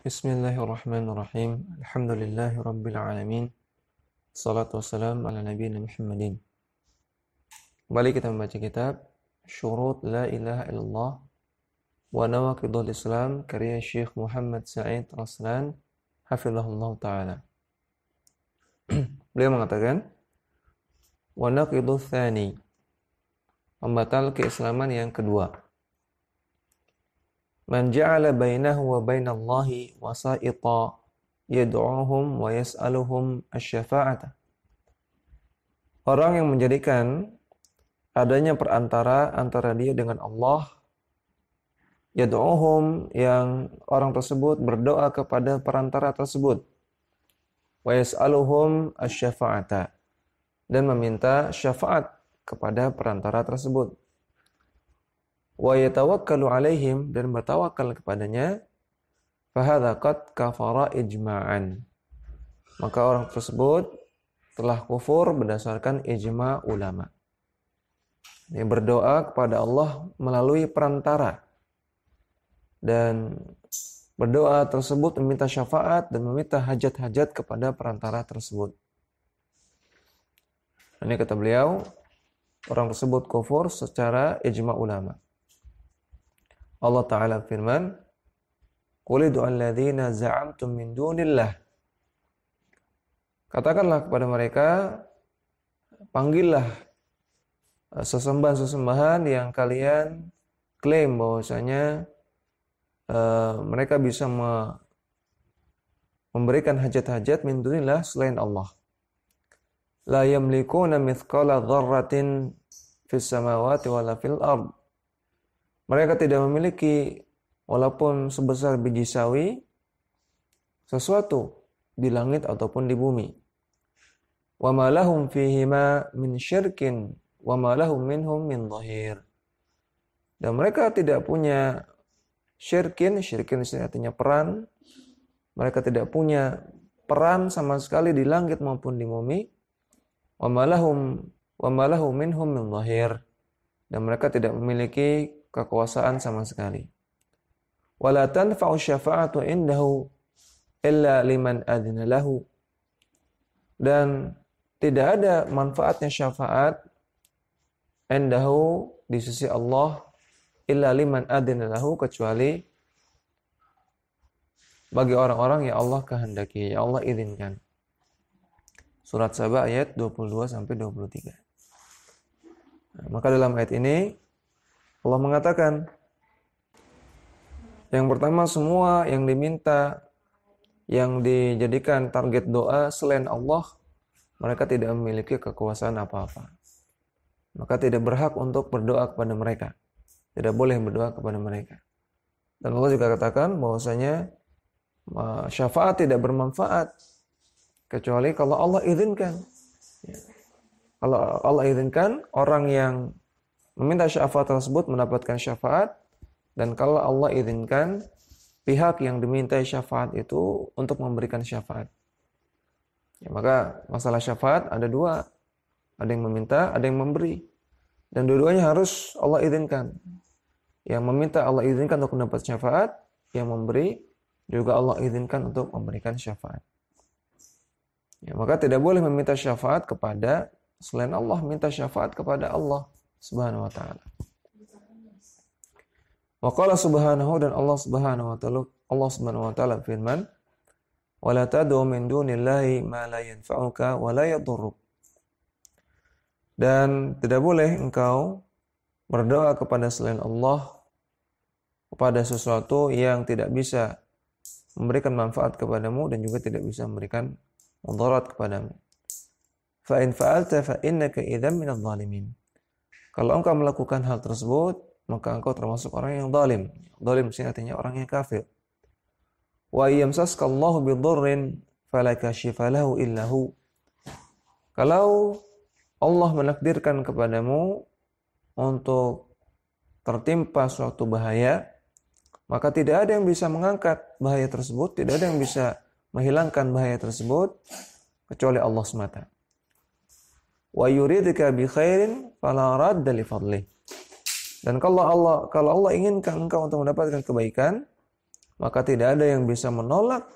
Bismillahirrahmanirrahim. Alhamdulillahi rabbil alamin. Salatu wassalamu ala nabiyina Muhammadin. Kembali kita membaca kitab Syurut La Ilaha Illallah wa Nawaqidul Islam karya Syekh Muhammad Sa'id Raslan hafizahullah taala. Beliau mengatakan wa naqidul tsani, pembatal keislaman yang kedua. Man ja'ala bainahu wa bainallahi wasa'ita yad'uhum wa yas'aluhum asy-syafa'ata. Orang yang menjadikan adanya perantara antara dia dengan Allah, yad'uhum, yang orang tersebut berdoa kepada perantara tersebut, wa yas'aluhum asy-syafa'ata, dan meminta syafaat kepada perantara tersebut, wa yatawakkalu alaihim, dan bertawakal kepadanya, fahadza qad kafara ijma'an, maka orang tersebut telah kufur berdasarkan ijma' ulama. Dia berdoa kepada Allah melalui perantara, dan berdoa tersebut meminta syafaat dan meminta hajat-hajat kepada perantara tersebut. Ini kata beliau, orang tersebut kufur secara ijma' ulama. Allah Ta'ala firman, Qul ud'u alladzina za'amtum min dunillah. Katakanlah kepada mereka, panggillah sesembahan-sesembahan yang kalian klaim bahwasanya mereka bisa memberikan hajat-hajat min dunillah selain Allah. La yamlikuna mithqala dzarratin fis samawati wala fil ard. Mereka tidak memiliki walaupun sebesar biji sawi sesuatu di langit ataupun di bumi. Wa ma lahum fihima min syirkin wa ma lahum minhum min dhahir. Dan mereka tidak punya syirkin artinya peran. Mereka tidak punya peran sama sekali di langit maupun di bumi. Wa ma lahum minhum min dhahir. Dan mereka tidak memiliki kekuasaan sama sekali. Wala tanfa'u syafa'atu indahu illa liman adzina lahu. Dan tidak ada manfaatnya syafaat indahu di sisi Allah illa liman adzina lahu, kecuali bagi orang-orang yang Allah kehendaki, yang Allah izinkan. Surat Saba ayat 22 sampai 23. Maka dalam ayat ini Allah mengatakan, yang pertama, semua yang diminta, yang dijadikan target doa selain Allah, mereka tidak memiliki kekuasaan apa-apa. Maka tidak berhak untuk berdoa kepada mereka. Tidak boleh berdoa kepada mereka. Dan Allah juga katakan bahwasanya syafaat tidak bermanfaat kecuali kalau Allah izinkan. Kalau Allah izinkan, orang yang meminta syafaat tersebut mendapatkan syafaat, dan kalau Allah izinkan pihak yang dimintai syafaat itu untuk memberikan syafaat. Ya, maka masalah syafaat ada dua, ada yang meminta, ada yang memberi, dan dua-duanya harus Allah izinkan. Yang meminta Allah izinkan untuk mendapat syafaat, yang memberi juga Allah izinkan untuk memberikan syafaat. Ya, maka tidak boleh meminta syafaat kepada selain Allah, minta syafaat kepada Allah Subhanahu wa ta'ala. Wa qala subhanahu, dan Allah Subhanahu wa ta'ala firman, wa la tad'u min dunillahi ma la yanfa'uka wa la yadhurruk. Dan tidak boleh engkau berdoa kepada selain Allah kepada sesuatu yang tidak bisa memberikan manfaat kepadamu dan juga tidak bisa memberikan mudarat kepadamu. Fa in fa'alta fa innaka idzan minadh dhalimin. Kalau engkau melakukan hal tersebut, maka engkau termasuk orang yang zalim. Zalim sini artinya orang yang kafir. Wa yamsaskallahu bidurrin fala kashifa lahu illa hu. Kalau Allah menakdirkan kepadamu untuk tertimpa suatu bahaya, maka tidak ada yang bisa mengangkat bahaya tersebut, tidak ada yang bisa menghilangkan bahaya tersebut kecuali Allah semata. Wa yuridka bi khairin fala radda li fadlih. Dan kalau Allah inginkan engkau untuk mendapatkan kebaikan, maka tidak ada yang bisa menolak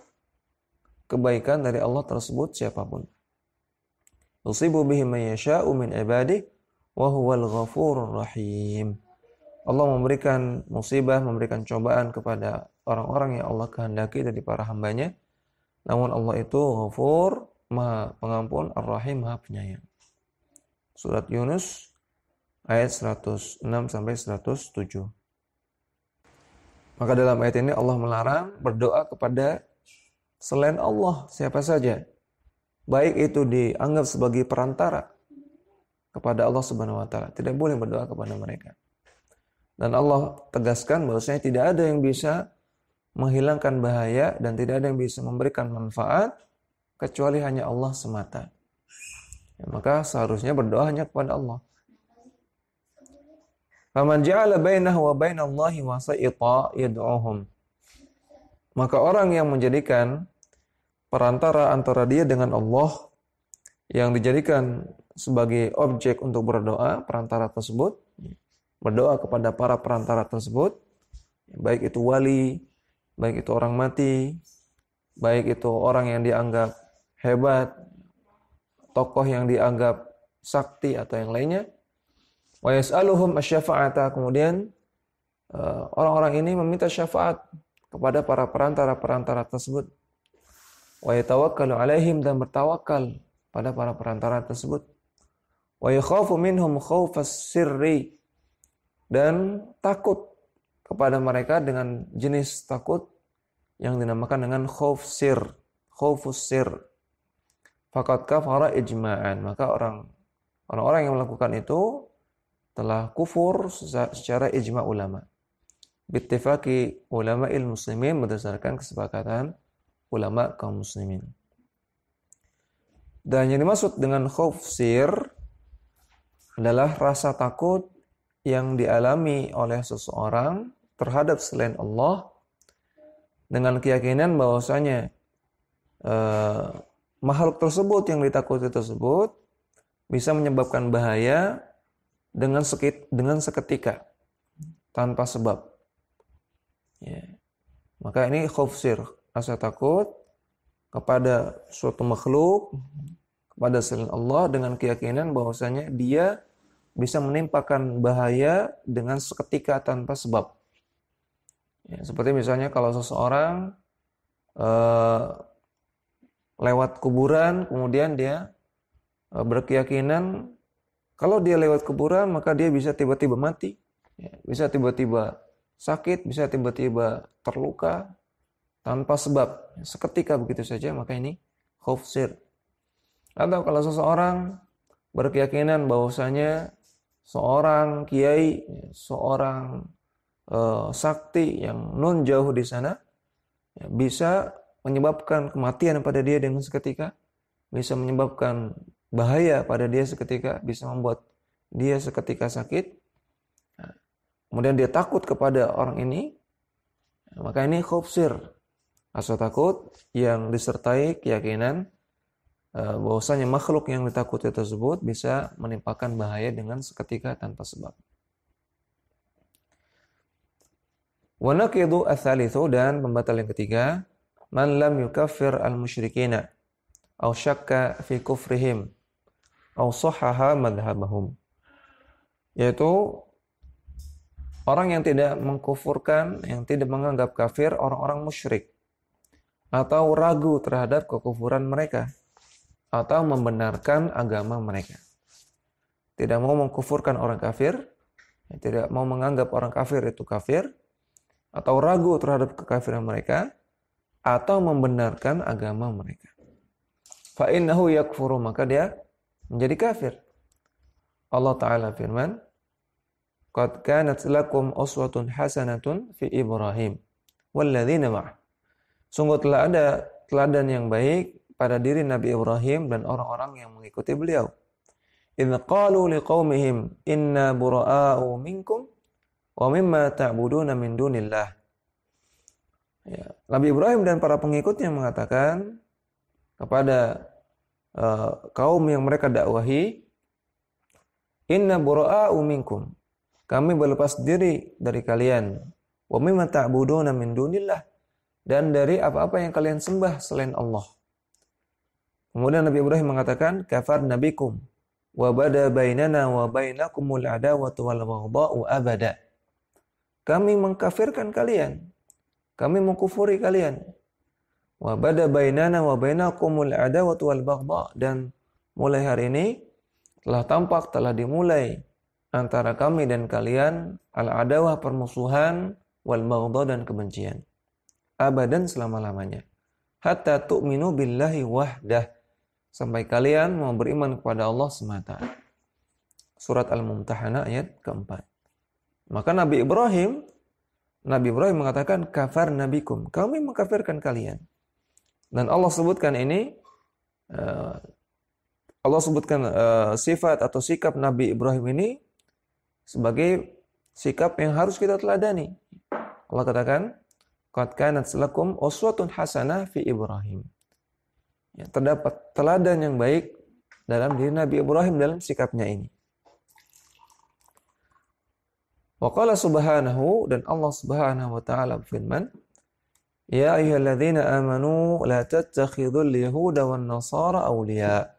kebaikan dari Allah tersebut siapapun. Yusibu bihi man yasha'u min ibadihi wa huwal ghafurur rahim. Allah memberikan musibah, memberikan cobaan kepada orang-orang yang Allah kehendaki dari para hambanya. Namun Allah itu Ghafur, Maha Pengampun, Ar-Rahim, Maha Penyayang. Surat Yunus ayat 106 sampai 107. Maka dalam ayat ini Allah melarang berdoa kepada selain Allah siapa saja. Baik itu dianggap sebagai perantara kepada Allah Subhanahu wa taala. Tidak boleh berdoa kepada mereka. Dan Allah tegaskan bahwasanya tidak ada yang bisa menghilangkan bahaya dan tidak ada yang bisa memberikan manfaat kecuali hanya Allah semata. Ya, maka seharusnya berdoa hanya kepada Allah. Faman ja'ala bainahu wa bainallahi wasa'ita yad'uhum. Maka orang yang menjadikan perantara antara dia dengan Allah, yang dijadikan sebagai objek untuk berdoa, perantara tersebut, berdoa kepada para perantara tersebut, baik itu wali, baik itu orang mati, baik itu orang yang dianggap hebat, tokoh yang dianggap sakti atau yang lainnya. Wa yas'aluhum asy-syafa'ata, kemudian orang-orang ini meminta syafaat kepada para perantara-perantara tersebut. Wa yatawakkalu 'alaihim, dan bertawakal pada para perantara tersebut. Wa yakhafu minhum khaufas sirri, dan takut kepada mereka dengan jenis takut yang dinamakan dengan khauf sir, khaufus sir. Faqad kafara ijma'an, maka orang-orang yang melakukan itu telah kufur secara ijma' ulama. Bittifaqi ulama'il muslimin, berdasarkan kesepakatan ulama kaum muslimin. Dan yang dimaksud dengan khauf sir adalah rasa takut yang dialami oleh seseorang terhadap selain Allah dengan keyakinan bahwasanya makhluk tersebut yang ditakuti tersebut bisa menyebabkan bahaya dengan seketika tanpa sebab. Ya. Maka ini khauf sir, rasa takut kepada suatu makhluk, kepada selain Allah dengan keyakinan bahwasanya dia bisa menimpakan bahaya dengan seketika tanpa sebab. Ya, seperti misalnya kalau seseorang lewat kuburan, kemudian dia berkeyakinan kalau dia lewat kuburan maka dia bisa tiba-tiba mati, ya, bisa tiba-tiba sakit, bisa tiba-tiba terluka tanpa sebab, seketika begitu saja, maka ini khauf sir. Atau kalau seseorang berkeyakinan bahwasanya seorang kiai, seorang sakti yang nun jauh di sana, ya, bisa menyebabkan kematian pada dia dengan seketika, bisa menyebabkan bahaya pada dia seketika, bisa membuat dia seketika sakit. Nah, kemudian dia takut kepada orang ini, maka ini khauf sir, rasa takut yang disertai keyakinan bahwasanya makhluk yang ditakuti tersebut bisa menimpakan bahaya dengan seketika tanpa sebab. Wa naqidu ats-tsalitsu, dan pembatal yang ketiga, man lam yukaffir al-musyrikina aw syakka fi kufrihim aw sahhaha madhhabahum, yaitu orang yang tidak mengkufurkan, yang tidak menganggap kafir orang-orang musyrik, atau ragu terhadap kekufuran mereka, atau membenarkan agama mereka. Tidak mau mengkufurkan orang kafir, tidak mau menganggap orang kafir itu kafir, atau ragu terhadap kekafiran mereka, atau membenarkan agama mereka. Fa innahu yakfuru, maka dia menjadi kafir. Allah Ta'ala firman, qad kanat lakum uswatun hasanatun fi Ibrahim walladzina ma'ah. Sungguh telah ada teladan yang baik pada diri Nabi Ibrahim dan orang-orang yang mengikuti beliau. Idz qalu liqaumihim inna bura'a'u minkum wa mimma ta'buduna min dunillah. Ya, Nabi Ibrahim dan para pengikutnya mengatakan kepada kaum yang mereka dakwahi, inna bura'a'u minkum, kami berlepas diri dari kalian, wa mimma ta'buduna min dunillah, dan dari apa-apa yang kalian sembah selain Allah. Kemudian Nabi Ibrahim mengatakan, kafar nabikum wa bada bainana wa bainakumul adawatu wal baghdha'u abada. Kami mengkafirkan kalian, kami mengkufuri kalian. Wa bada bainana wa bainakumul adawatu wal baghdha', dan mulai hari ini telah tampak, telah dimulai antara kami dan kalian al-adawah, permusuhan, wal baghdha, dan kebencian. Abadan, selama-lamanya. Hatta tu'minu billahi wahdah, sampai kalian mau beriman kepada Allah semata. Surat Al-Mumtahanah ayat keempat. Maka Nabi Ibrahim mengatakan, kafar nabikum, kami mengkafirkan kalian. Dan Allah sebutkan ini, Allah sebutkan sifat atau sikap Nabi Ibrahim ini sebagai sikap yang harus kita teladani. Allah katakan, qad kanat lakum uswatun hasanah fi Ibrahim. Ya, terdapat teladan yang baik dalam diri Nabi Ibrahim dalam sikapnya ini. Wa qala subhanahu, dan Allah Subhanahu wa taala berfirman, ya ayyuhalladzina amanu la tattakhidhul yahuda wan nasara awliya.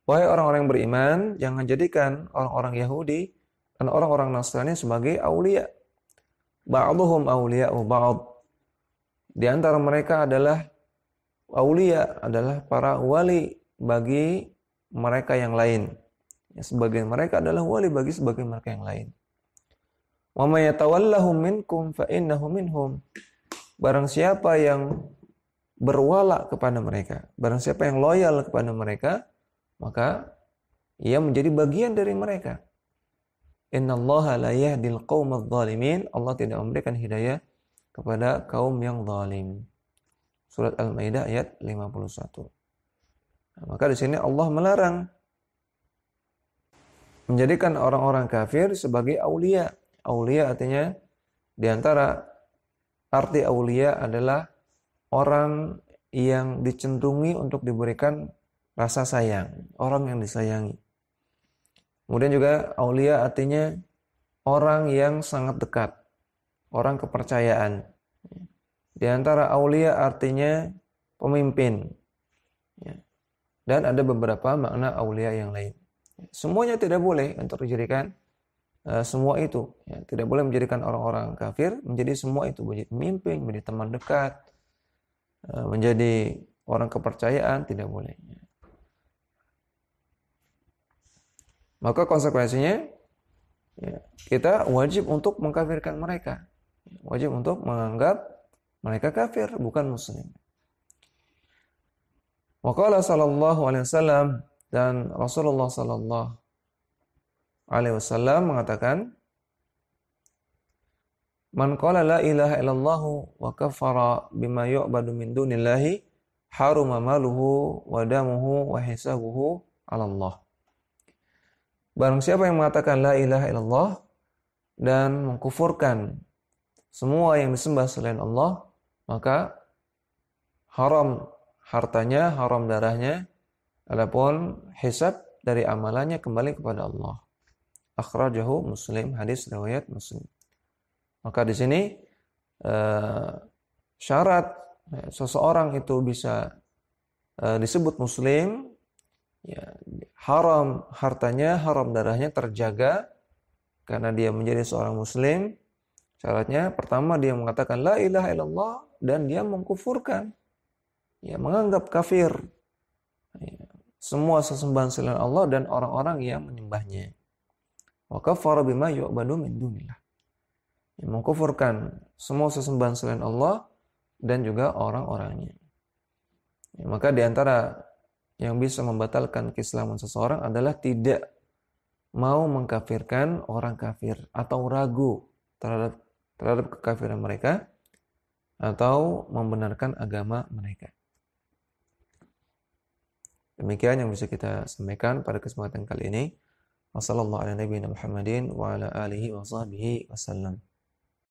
Wahai orang-orang yang beriman, jangan jadikan orang-orang Yahudi dan orang-orang Nasrani sebagai aulia. Ba'dhuhum awliya'u ba'd. Di antara mereka adalah aulia, adalah para wali bagi mereka yang lain. Ya, sebagian mereka adalah wali bagi sebagian mereka yang lain. Wa may yatawallahum minkum fa innahu minhum. Barang siapa yang berwala kepada mereka, barang siapa yang loyal kepada mereka, maka ia menjadi bagian dari mereka. Innallaha la yahdil qaumadz zalimin. Allah tidak memberikan hidayah kepada kaum yang zalim. Surat Al-Maidah ayat 51. Nah, maka di sini Allah melarang menjadikan orang-orang kafir sebagai aulia. Aulia artinya, di antara arti aulia adalah orang yang dicenderungi untuk diberikan rasa sayang, orang yang disayangi. Kemudian juga aulia artinya orang yang sangat dekat, orang kepercayaan. Di antara aulia artinya pemimpin. Dan ada beberapa makna aulia yang lain. Semuanya tidak boleh untuk dijadikan semua itu. Tidak boleh menjadikan orang-orang kafir menjadi semua itu. Menjadi pemimpin, menjadi teman dekat, menjadi orang kepercayaan, tidak boleh. Maka konsekuensinya, kita wajib untuk mengkafirkan mereka. Wajib untuk menganggap mereka kafir, bukan muslim. Wa qala sallallahu alaihi wasallam, dan Rasulullah sallallahu alaihi wasallam mengatakan, man qala la ilaha illallah wa kafara bima yu'badu min dunillahi haruma maluhu wa damuhu wa hisabuhu 'ala Allah. Barang siapa yang mengatakan la ilaha illallah dan mengkufurkan semua yang disembah selain Allah, maka haram hartanya, haram darahnya, adapun hisab dari amalannya kembali kepada Allah. Akhrajahu Muslim, hadis riwayat Muslim. Maka di sini syarat seseorang itu bisa disebut muslim, ya, haram hartanya, haram darahnya terjaga karena dia menjadi seorang muslim. Syaratnya pertama dia mengatakan la ilaha illallah dan dia mengkufurkan, ya, menganggap kafir semua sesembahan selain Allah dan orang-orang yang menyembahnya. Wa kafara bima yu'badu min dunillah. Ya, mengkufurkan semua sesembahan selain Allah dan juga orang-orangnya. Ya, maka di antara yang bisa membatalkan keislaman seseorang adalah tidak mau mengkafirkan orang kafir atau ragu terhadap kekafiran mereka atau membenarkan agama mereka. Demikian yang bisa kita sampaikan pada kesempatan kali ini. Wassallallahu ala nabiyina Muhammadin wa ala alihi wa sahbihi wasallam.